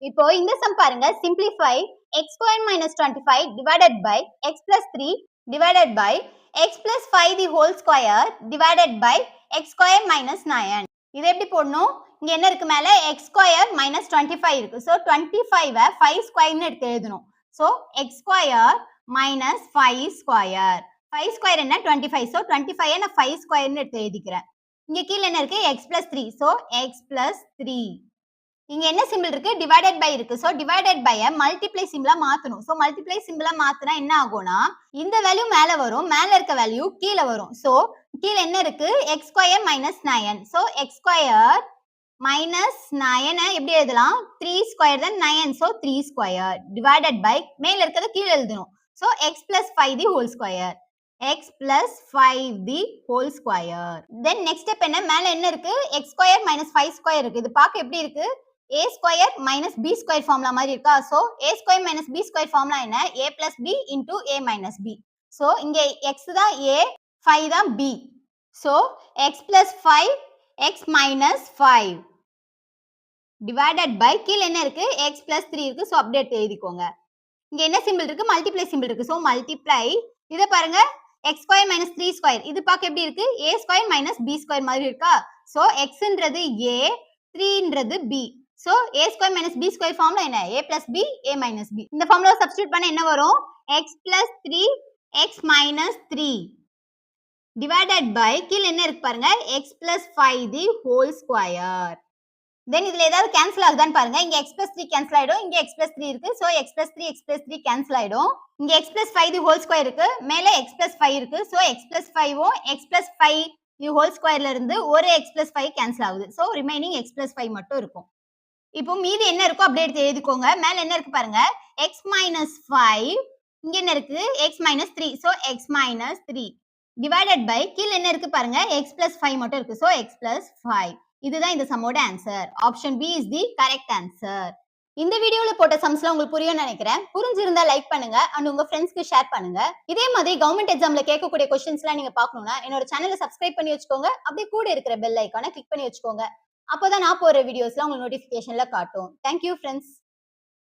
இப்போ இந்த சம் பாருங்க, simplify x square minus 25 divided by x plus 3 divided by x plus 5 the whole square divided by x square minus 9. இது எப்படி போடணும்? இங்க என்ன இருக்கு மேல x square minus 25 இருக்கு. So 25 5 square னு எடுத்து எழுதணும். So x square minus 5 square. 5 square என்ன 25. So 25 நான் 5 square னு எடுத்து எழுதிக்கிறேன். இங்க கீழ என்ன இருக்கு x plus 3. So x plus 3. இங்க என்ன சிம்பிள் இருக்கு டிவைடட் பை இருக்கு சோ டிவைடட் பைய மல்டிப்ளை சிம்பிளா மாத்தணும் சோ மல்டிப்ளை சிம்பிளா மாத்துனா என்ன ஆகும்னா இந்த வேல்யூ மேல வரும் மேல இருக்க வேல்யூ கீழ வரும் சோ கீழ என்ன இருக்கு x square minus 9 so x square minus 9 எப்படி எழுதலாம் 3 ஸ்கொயர் தான் 9 சோ 3 ஸ்கொயர் டிவைடட் பை மேல இருக்கிறத கீழ எழுதணும் so x plus 5 the whole square x plus 5 the whole square. Then next step என்ன மேல என்ன இருக்கு x square minus 5 square இருக்கு இது பார்க்க எப்படி இருக்கு a square minus b square formula மாதிரி இருக்கா so a square minus b square formula என்ன a plus b into a minus b so இங்க x தான் a 5 தான் b so x plus 5 x minus 5 divided by கீழ என்ன இருக்கு x plus 3 இருக்கு so அப்டேட் எழுதிக்கோங்க இங்க என்ன சிம்பிள் இருக்கு மல்டிப்ளை சிம்பிள் இருக்கு so மல்டிப்ளை இத பாருங்க x square minus 3 square இது பார்க்க எப்படி இருக்கு a square minus b square மாதிரி இருக்கா so x ன்றது a 3 ன்றது b so a square minus b square formula என்ன a plus b a minus b இந்த formula substitute பண்ண என்ன வரும் x plus 3 x minus 3 divided by கீழ என்ன இருக்கு பாருங்க x plus 5 the whole square then இதுல ஏதாவது கேன்சல் ஆகுதான்னு பாருங்க இங்க x plus 3 கேன்சல் ஆயிடும் இங்க x plus 3 இருக்கு so x plus 3 கேன்சல் ஆயிடும் இங்க x plus 5 the whole square இருக்கு மேல x plus 5 இருக்கு so x plus 5 um x plus 5 the whole squareல இருந்து ஒரு x plus 5 கேன்சல் ஆகுது so remaining x plus 5 மட்டும் இருக்கும் இப்போ மீதி என்ன இருக்கோ அப்படியே எடுத்து எழுதிக்கோங்க மேல என்ன இருக்கு பாருங்க x minus 5 இங்க என்ன இருக்கு x minus 3 so x minus 3 divided by கீழ என்ன இருக்கு பாருங்க x plus 5 மட்டும் இருக்கு so x plus 5 இதுதான் இந்த சம்மோட answer option B is the correct answer இந்த வீடியோல போட்ட சம்ஸ்ல உங்களுக்கு புரியும்னு நினைக்கிறேன் புரிஞ்சிருந்தா லைக் பண்ணுங்க and உங்க ஃப்ரெண்ட்ஸ்க்கு ஷேர் பண்ணுங்க இதே மாதிரி கவர்மெண்ட் எக்ஸாம்ல கேட்கக்கூடிய क्वेश्चंसலாம் நீங்க பார்க்கணும்னா என்னோட சேனலை சப்ஸ்கிரைப் பண்ணி வச்சுக்கோங்க அப்படியே கூட இருக்கிற பெல் ஐகானை கிளிக் பண்ணி வச்சுக்கோங்க அப்போதான் நான் போற வீடியோஸ்லாம் உங்களுக்கு நோட்டிஃபிகேஷன்ல காட்டும். Thank you friends.